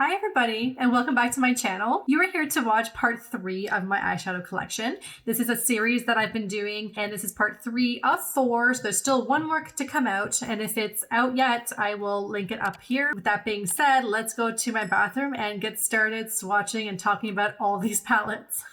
Hi everybody, and welcome back to my channel. You are here to watch part 3 of my eyeshadow collection. This is a series that I've been doing, and this is part 3 of 4, so there's still one more to come out, and if it's out yet, I will link it up here. With that being said, let's go to my bathroom and get started swatching and talking about all these palettes.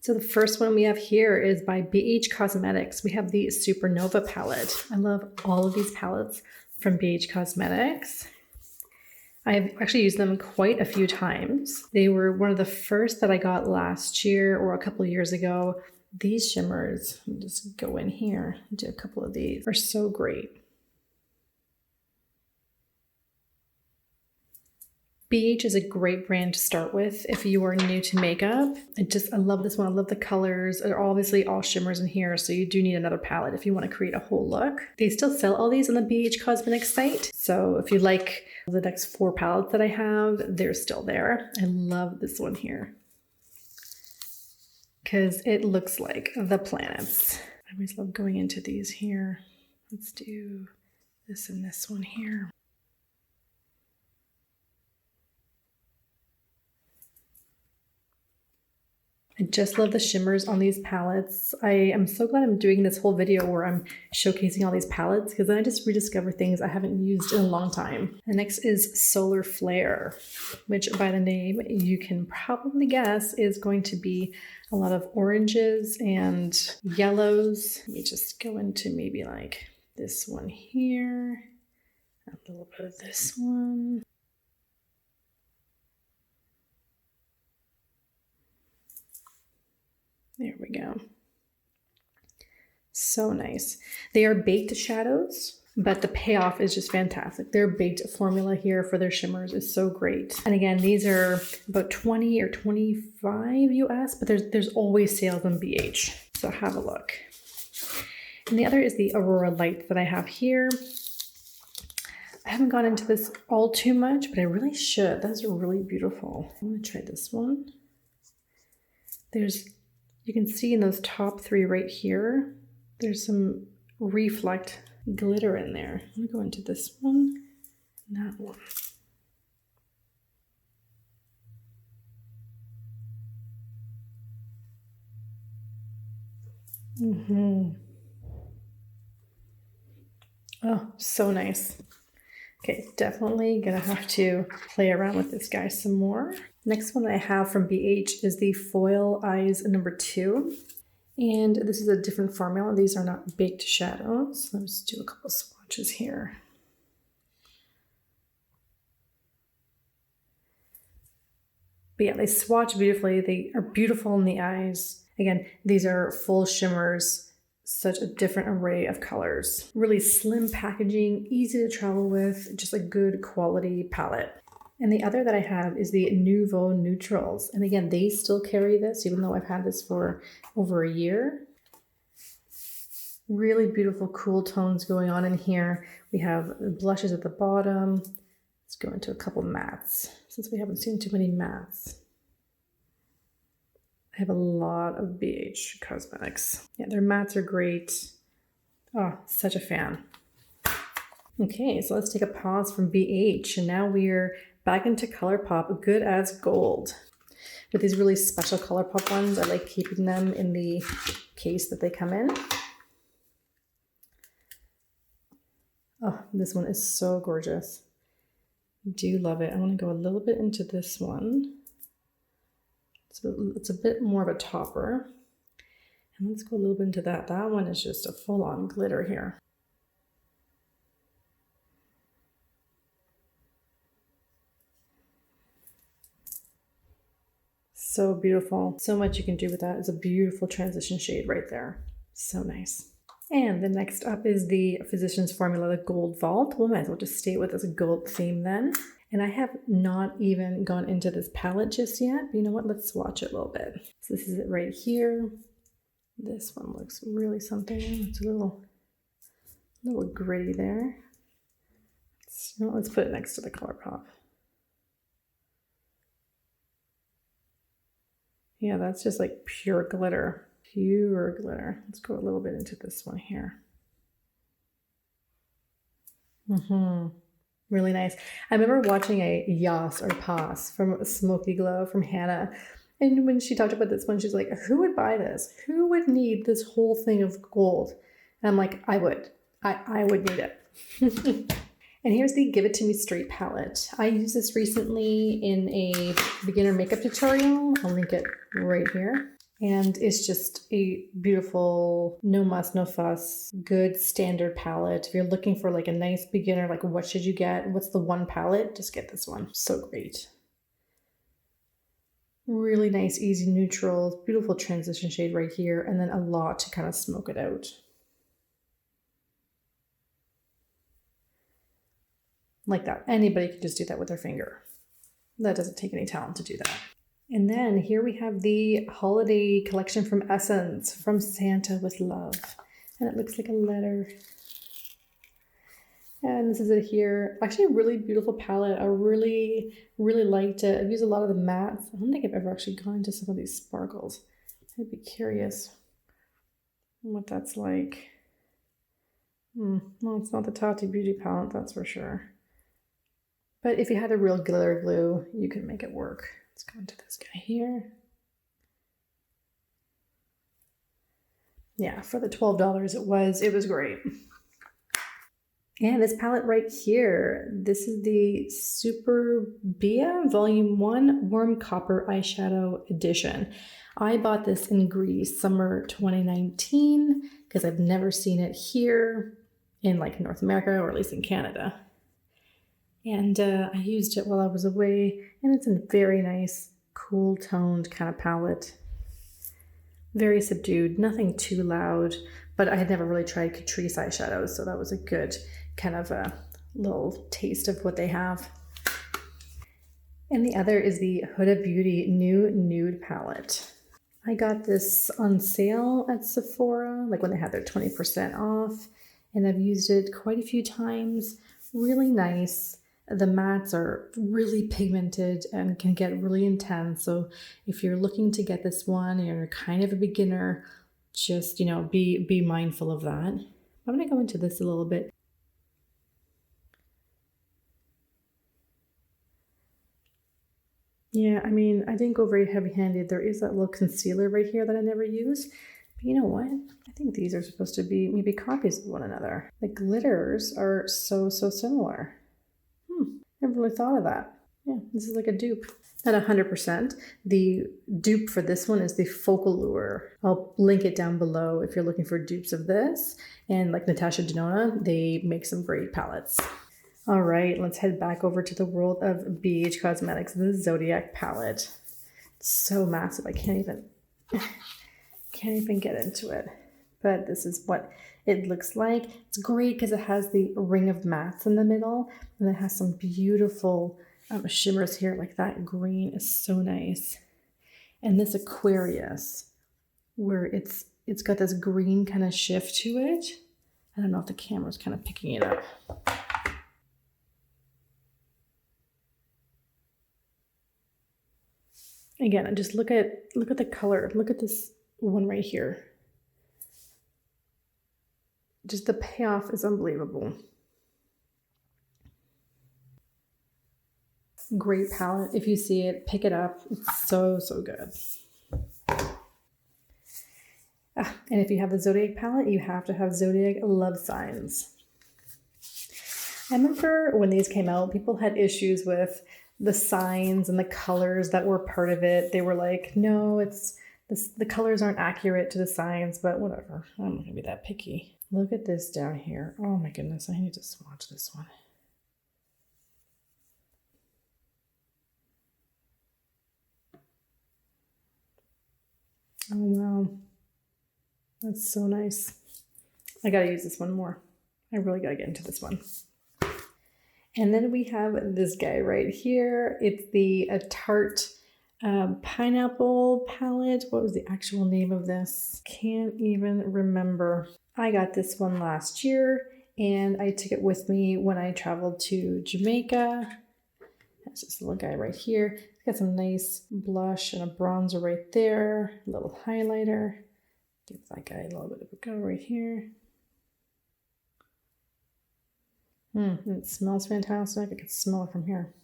So the first one we have here is by BH Cosmetics. We have the Supernova palette. I love all of these palettes from BH Cosmetics. I've actually used them quite a few times. They were one of the first that I got last year or a couple of years ago. These shimmers, let me just go in here and do a couple of these, are so great. BH is a great brand to start with if you are new to makeup. I love this one. I love the colors. They're obviously all shimmers in here, so you do need another palette if you want to create a whole look. They still sell all these on the BH Cosmetics site, so if you like the next 4 palettes that I have, they're still there. I love this one here because it looks like the planets. I always love going into these here. Let's do this and this one here. I just love the shimmers on these palettes. I am so glad I'm doing this whole video where I'm showcasing all these palettes because then I just rediscover things I haven't used in a long time. The next is Solar Flare, which by the name you can probably guess is going to be a lot of oranges and yellows. Let me just go into maybe like this one here, a little bit of this one. There we go. So nice. They are baked shadows, but the payoff is just fantastic. Their baked formula here for their shimmers is so great. And again, these are about 20 or 25 US, but there's always sales on BH. So have a look. And the other is the Aurora Light that I have here. I haven't gone into this all too much, but I really should. That's really beautiful. I'm gonna try this one. You can see in those top 3 right here, there's some reflect glitter in there. I'm gonna go into this one and that one. Oh, so nice. Okay, definitely gonna have to play around with this guy some more. Next one I have from BH is the Foil Eyes number 2. And this is a different formula. These are not baked shadows. Let's do a couple swatches here. But yeah, they swatch beautifully. They are beautiful in the eyes. Again, these are full shimmers. Such a different array of colors. Really slim packaging, easy to travel with, just a good quality palette. And the other that I have is the Nouveau Neutrals. And again, they still carry this, even though I've had this for over a year. Really beautiful, cool tones going on in here. We have blushes at the bottom. Let's go into a couple mattes, since we haven't seen too many mattes. I have a lot of BH Cosmetics. Yeah, their mattes are great. Oh, such a fan. Okay, so let's take a pause from BH, and now we're back into ColourPop Good as Gold. With these really special ColourPop ones, I like keeping them in the case that they come in. Oh, this one is so gorgeous. I do love it. I want to go a little bit into this one. It's a bit more of a topper. And let's go a little bit into that. That one is just a full-on glitter here. So beautiful. So much you can do with that. It's a beautiful transition shade right there. So nice. And the next up is the Physicians Formula, the Gold Vault. We might as well just stay with this gold theme then. And I have not even gone into this palette just yet, but you know what? Let's swatch it a little bit. So this is it right here. This one looks really something. It's a little gritty there. Let's put it next to the ColourPop. Yeah, that's just like pure glitter. Pure glitter. Let's go a little bit into this one here. Really nice. I remember watching a Yas or Pass from Smoky Glow from Hannah. And when she talked about this one, she's like, who would buy this? Who would need this whole thing of gold? And I'm like, I would. I would need it. And here's the Give It To Me Straight palette. I used this recently in a beginner makeup tutorial. I'll link it right here. And it's just a beautiful, no muss, no fuss, good standard palette. If you're looking for like a nice beginner, like what should you get? What's the one palette? Just get this one. So great. Really nice, easy neutrals, beautiful transition shade right here, and then a lot to kind of smoke it out. Like that. Anybody can just do that with their finger. That doesn't take any talent to do that. And then here we have the holiday collection from Essence, From Santa with Love. And it looks like a letter. And this is it here. Actually a really beautiful palette. I really liked it. I've used a lot of the mattes. I don't think I've ever actually gone into some of these sparkles. I'd be curious what that's like. Well, it's not the Tati Beauty palette, that's for sure. But if you had a real glitter glue, you could make it work. Let's go into this guy here. Yeah, for the $12 it was great. And this palette right here, this is the Super Bia Volume 1 Warm Copper Eyeshadow Edition. I bought this in Greece, summer 2019, because I've never seen it here in like North America, or at least in Canada. And I used it while I was away, and it's a very nice, cool toned kind of palette. Very subdued, nothing too loud, but I had never really tried Catrice eyeshadows, so that was a good kind of a little taste of what they have. And the other is the Huda Beauty New Nude Palette. I got this on sale at Sephora, like when they had their 20% off, and I've used it quite a few times. Really nice. The mattes are really pigmented and can get really intense. So if you're looking to get this one and you're kind of a beginner, just, you know, be mindful of that. I'm going to go into this a little bit. Yeah, I mean, I didn't go very heavy-handed. There is that little concealer right here that I never use. But you know what? I think these are supposed to be maybe copies of one another. The glitters are so similar. Never really thought of that. Yeah, this is like a dupe. At 100%, the dupe for this one is the Focallure. I'll link it down below if you're looking for dupes of this. And like Natasha Denona, they make some great palettes. All right, let's head back over to the world of BH Cosmetics, the Zodiac palette. It's so massive, I can't even get into it. But this is what it looks like. It's great because it has the ring of mattes in the middle, and it has some beautiful shimmers here. Like that green is so nice. And this Aquarius, where it's got this green kind of shift to it. I don't know if the camera's kind of picking it up. Again, just look at the color. Look at this one right here. Just the payoff is unbelievable. Great palette. If you see it, pick it up. It's so good. And if you have the Zodiac palette, you have to have Zodiac Love Signs. I remember when these came out, people had issues with the signs and the colors that were part of it. They were like, no, it's the colors aren't accurate to the signs, but whatever. I'm not gonna be that picky. Look at this down here. Oh my goodness, I need to swatch this one. Oh wow, that's so nice. I gotta use this one more. I really gotta get into this one. And then we have this guy right here. It's the Tarte Pineapple palette. What was the actual name of this? Can't even remember. I got this one last year and I took it with me when I traveled to Jamaica. It's this little guy right here. It's got some nice blush and a bronzer right there. A little highlighter. Give that guy a little bit of a go right here. It smells fantastic. I can smell it from here.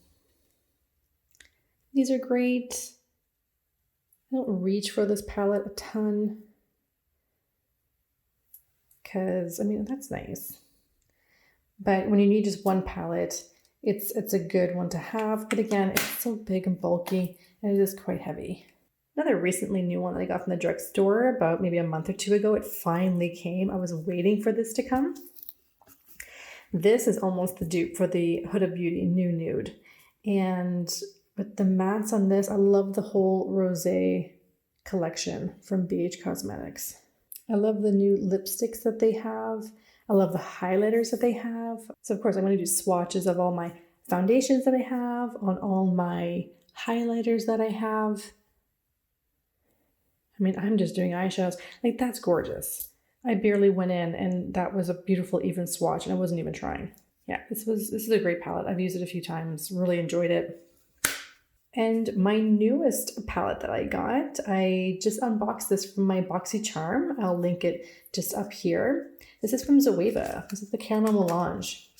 These are great. I don't reach for this palette a ton because, I mean, that's nice. But when you need just one palette, it's a good one to have. But again, it's so big and bulky and it is quite heavy. Another recently new one that I got from the drugstore about maybe a month or two ago. It finally came. I was waiting for this to come. This is almost the dupe for the Huda Beauty New Nude. And with the mattes on this, I love the whole rosé collection from BH Cosmetics. I love the new lipsticks that they have. I love the highlighters that they have. So of course I'm going to do swatches of all my foundations that I have, on all my highlighters that I have. I mean, I'm just doing eyeshadows. Like, that's gorgeous. I barely went in and that was a beautiful even swatch and I wasn't even trying. Yeah, this is a great palette. I've used it a few times, really enjoyed it. And my newest palette that I got, I just unboxed this from my BoxyCharm. I'll link it just up here. This is from Zueva. This is the Caramel Melange.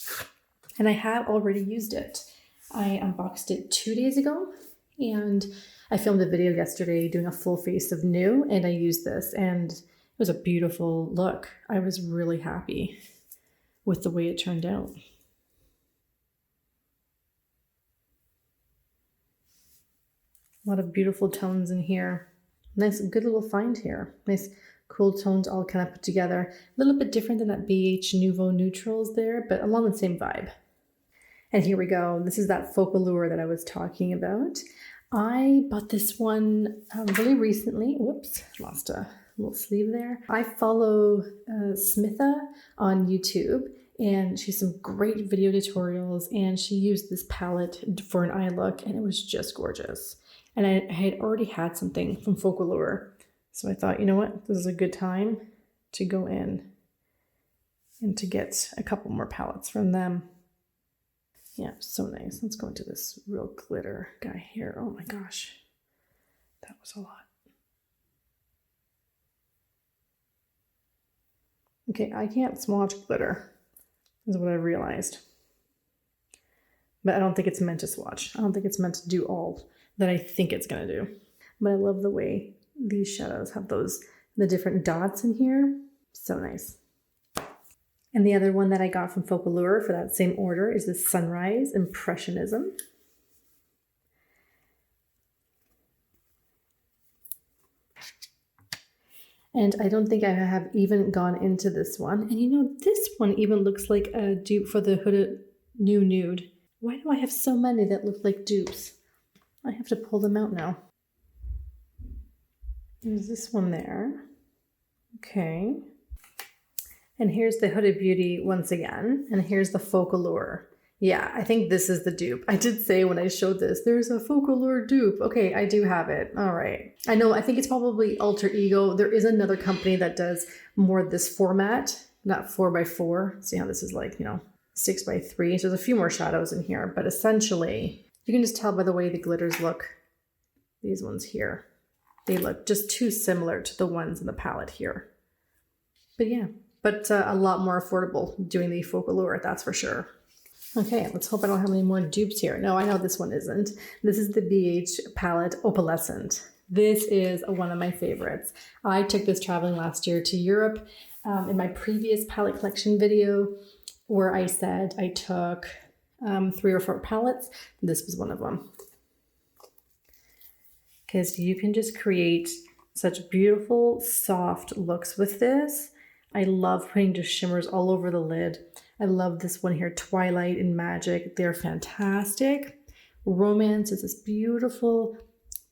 And I have already used it. I unboxed it 2 days ago and I filmed a video yesterday doing a full face of new and I used this and it was a beautiful look. I was really happy with the way it turned out. A lot of beautiful tones in here. Nice, good little find here. Nice cool tones all kind of put together. A little bit different than that BH Nouveau Neutrals there, but along the same vibe. And here we go. This is that Focallure that I was talking about. I bought this one really recently. Whoops, lost a little sleeve there. I follow Smitha on YouTube and she has some great video tutorials and she used this palette for an eye look and it was just gorgeous. And I had already had something from Focallure. So I thought, you know what, this is a good time to go in and to get a couple more palettes from them. Yeah, so nice. Let's go into this real glitter guy here. Oh my gosh, that was a lot. Okay, I can't swatch glitter, is what I realized. But I don't think it's meant to swatch. I don't think it's meant to do all that I think it's gonna do. But I love the way these shadows have the different dots in here. So nice. And the other one that I got from Focallure for that same order is the Sunrise Impressionism. And I don't think I have even gone into this one. And you know, this one even looks like a dupe for the Huda New Nude. Why do I have so many that look like dupes? I have to pull them out now. There's this one there. Okay. And here's the Huda Beauty once again. And here's the Focallure. Yeah, I think this is the dupe. I did say when I showed this, there's a Focallure dupe. Okay, I do have it. All right. I know, I think it's probably Alter Ego. There is another company that does more this format, not 4x4. See how this is like, you know, 6x3. So there's a few more shadows in here, but essentially you can just tell by the way the glitters look. These ones here, they look just too similar to the ones in the palette here. But yeah, but a lot more affordable doing the Focallure, that's for sure. Okay, let's hope I don't have any more dupes here. No, I know this one isn't. This is the BH palette Opalescent. This is one of my favorites. I took this traveling last year to Europe. In my previous palette collection video where I said I took 3 or 4 palettes, this was one of them. Because you can just create such beautiful, soft looks with this. I love putting just shimmers all over the lid. I love this one here, Twilight and Magic. They're fantastic. Romance is this beautiful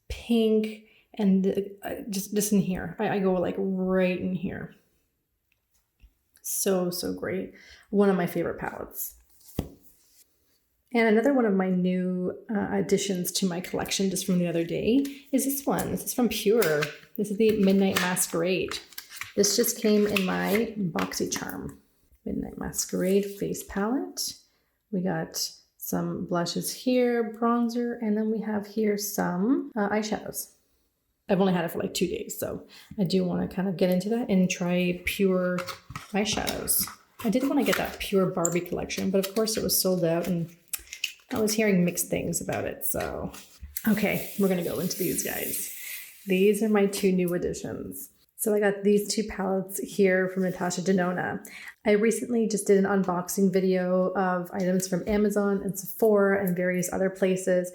pink and just in here. I go like right in here. So, so great. One of my favorite palettes. And another one of my new additions to my collection just from the other day is this one. This is from Pure. This is the Midnight Masquerade. This just came in my BoxyCharm. Midnight Masquerade face palette. We got some blushes here, bronzer, and then we have here some eyeshadows. I've only had it for like 2 days, so I do want to kind of get into that and try Pure eyeshadows. I did want to get that Pure Barbie collection, but of course it was sold out and I was hearing mixed things about it, so. Okay, we're gonna go into these guys. These are my 2 new additions. So I got these 2 palettes here from Natasha Denona. I recently just did an unboxing video of items from Amazon and Sephora and various other places,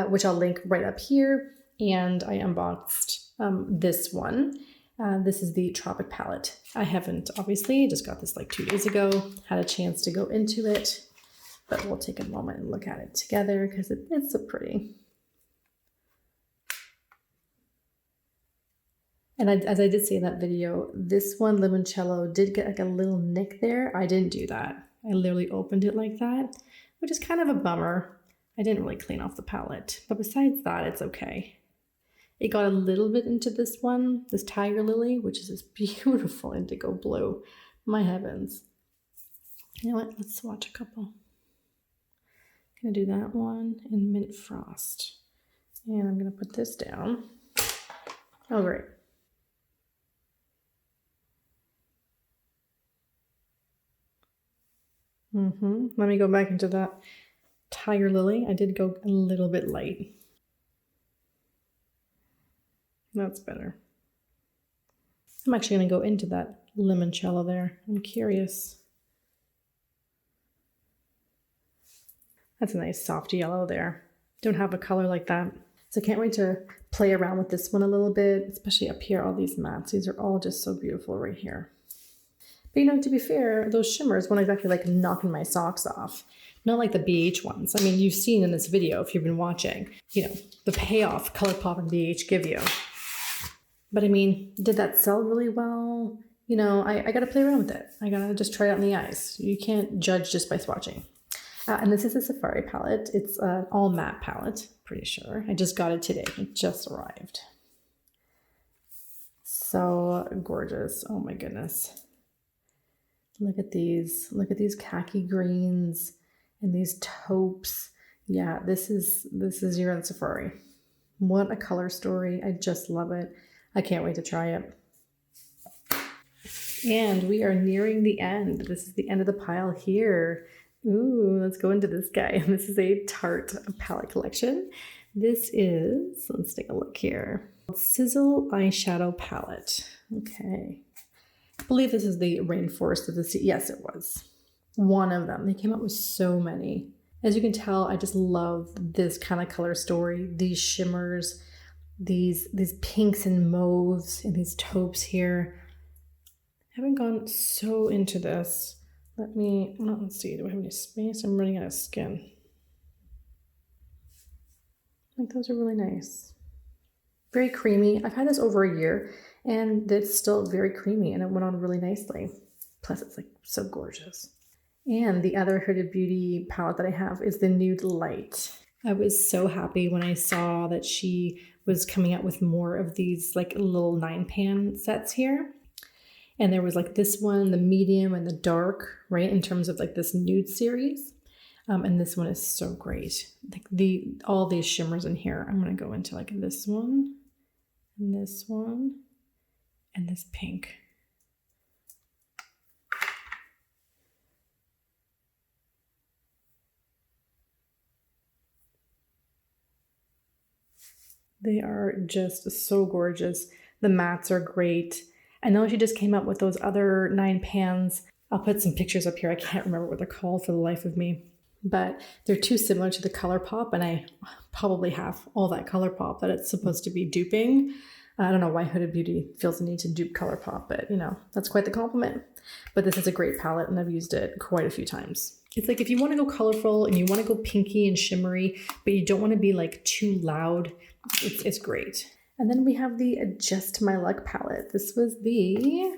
which I'll link right up here. And I unboxed this one. This is the Tropic palette. I haven't, obviously, just got this like 2 days ago, had a chance to go into it, but we'll take a moment and look at it together because it's so pretty. And as I did say in that video, this one, Limoncello, did get like a little nick there. I didn't do that. I literally opened it like that, which is kind of a bummer. I didn't really clean off the palette, but besides that, it's okay. It got a little bit into this one, this Tiger Lily, which is this beautiful indigo blue. My heavens. You know what? Let's swatch a couple. I'm gonna do that one in Mint Frost. And I'm gonna put this down. Oh, great. Let me go back into that Tiger Lily. I did go a little bit light. That's better. I'm actually going to go into that Limoncello there. I'm curious. That's a nice soft yellow there. Don't have a color like that. So I can't wait to play around with this one a little bit, especially up here, all these mattes. These are all just so beautiful right here. But you know, to be fair, those shimmers weren't exactly like knocking my socks off. Not like the BH ones. I mean, you've seen in this video, if you've been watching, you know, the payoff ColourPop and BH give you. But I mean, did that sell really well? You know, I got to play around with it. I got to just try it out in the eyes. You can't judge just by swatching. And this is a Safari palette. It's an all matte palette, pretty sure. I just got it today. It just arrived. So gorgeous. Oh my goodness. Look at these. Look at these khaki greens and these taupes. Yeah, this is your own Safari. What a color story. I just love it. I can't wait to try it. And we are nearing the end. This is the end of the pile here. Ooh, let's go into this guy. This is a Tarte palette collection. This is, let's take a look here. Sizzle Eyeshadow Palette. Okay. I believe this is the Rainforest of the Sea. Yes, it was. One of them. They came out with so many. As you can tell, I just love this kind of color story. These shimmers, these pinks and mauves, and these taupes here. I haven't gone so into this. Let's see, do I have any space? I'm running out of skin. Like, those are really nice. Very creamy. I've had this over a year and it's still very creamy and it went on really nicely. Plus it's like so gorgeous. And the other Huda Beauty palette that I have is the Nude Light. I was so happy when I saw that she was coming out with more of these like little 9-pan sets here. And there was like this one, the medium and the dark, right? In terms of like this nude series. And this one is so great. Like all these shimmers in here. I'm going to go into like this one and this one and this pink. They are just so gorgeous. The mattes are great. I know she just came out with those other 9 pans. I'll put some pictures up here. I can't remember what they're called for the life of me. But they're too similar to the ColourPop, and I probably have all that ColourPop that it's supposed to be duping. I don't know why Huda Beauty feels the need to dupe ColourPop, but you know, that's quite the compliment. But this is a great palette and I've used it quite a few times. It's like if you want to go colorful and you want to go pinky and shimmery, but you don't want to be like too loud, it's great. And then we have the Just My Luck palette. This was the,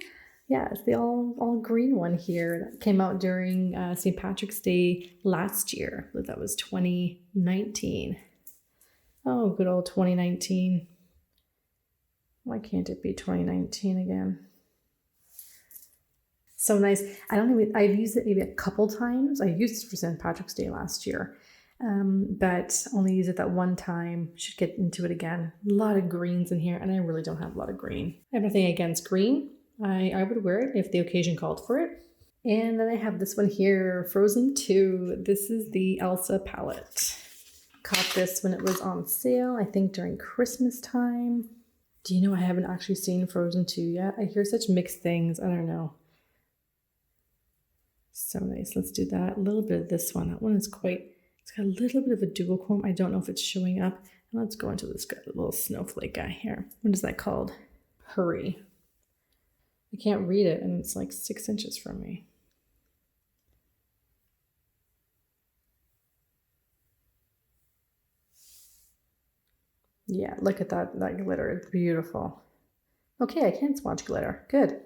yeah, it's the all green one here that came out during St. Patrick's Day last year. I believe that was 2019. Oh, good old 2019. Why can't it be 2019 again? So nice. I've used it maybe a couple times. I used it for St. Patrick's Day last year. but only use it that one time. Should get into it again. A lot of greens in here, and I really don't have a lot of green. I have nothing against green. I would wear it if the occasion called for it. And then I have this one here, Frozen 2. This is the Elsa palette. Caught this when it was on sale, I think during Christmas time. Do you know I haven't actually seen Frozen 2 yet? I hear such mixed things. I don't know. So nice. Let's do that. A little bit of this one. That one is quite, it's got a little bit of a duochrome. I don't know if it's showing up. And let's go into this little snowflake guy here. What is that called? Hurry. I can't read it and it's like 6 inches from me. Yeah, look at that glitter. It's beautiful. Okay, I can swatch glitter. Good.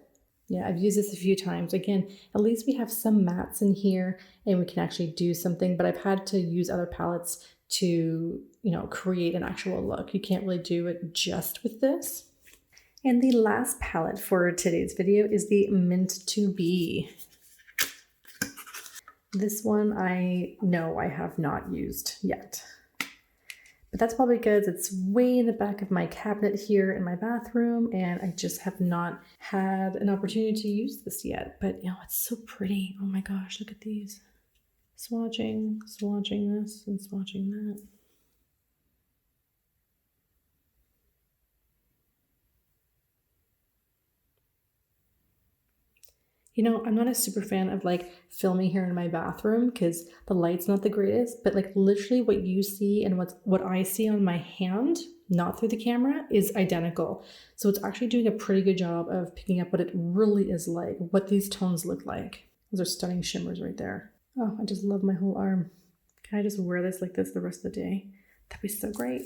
Yeah, I've used this a few times. Again, at least we have some mattes in here and we can actually do something, but I've had to use other palettes to, you know, create an actual look. You can't really do it just with this. And the last palette for today's video is the Mint to Be. This one I know I have not used yet. But that's probably because it's way in the back of my cabinet here in my bathroom and I just have not had an opportunity to use this yet. But you know, it's so pretty. Oh my gosh, look at these. Swatching this and swatching that. You know, I'm not a super fan of like filming here in my bathroom because the light's not the greatest, but like literally what you see and what I see on my hand, not through the camera, is identical. So it's actually doing a pretty good job of picking up what it really is like, what these tones look like. Those are stunning shimmers right there. Oh, I just love my whole arm. Can I just wear this like this the rest of the day? That'd be so great.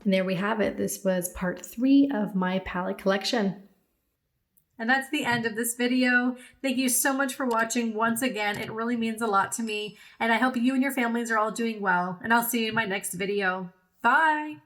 And there we have it. This was part 3 of my palette collection. And that's the end of this video. Thank you so much for watching once again. It really means a lot to me. And I hope you and your families are all doing well. And I'll see you in my next video. Bye.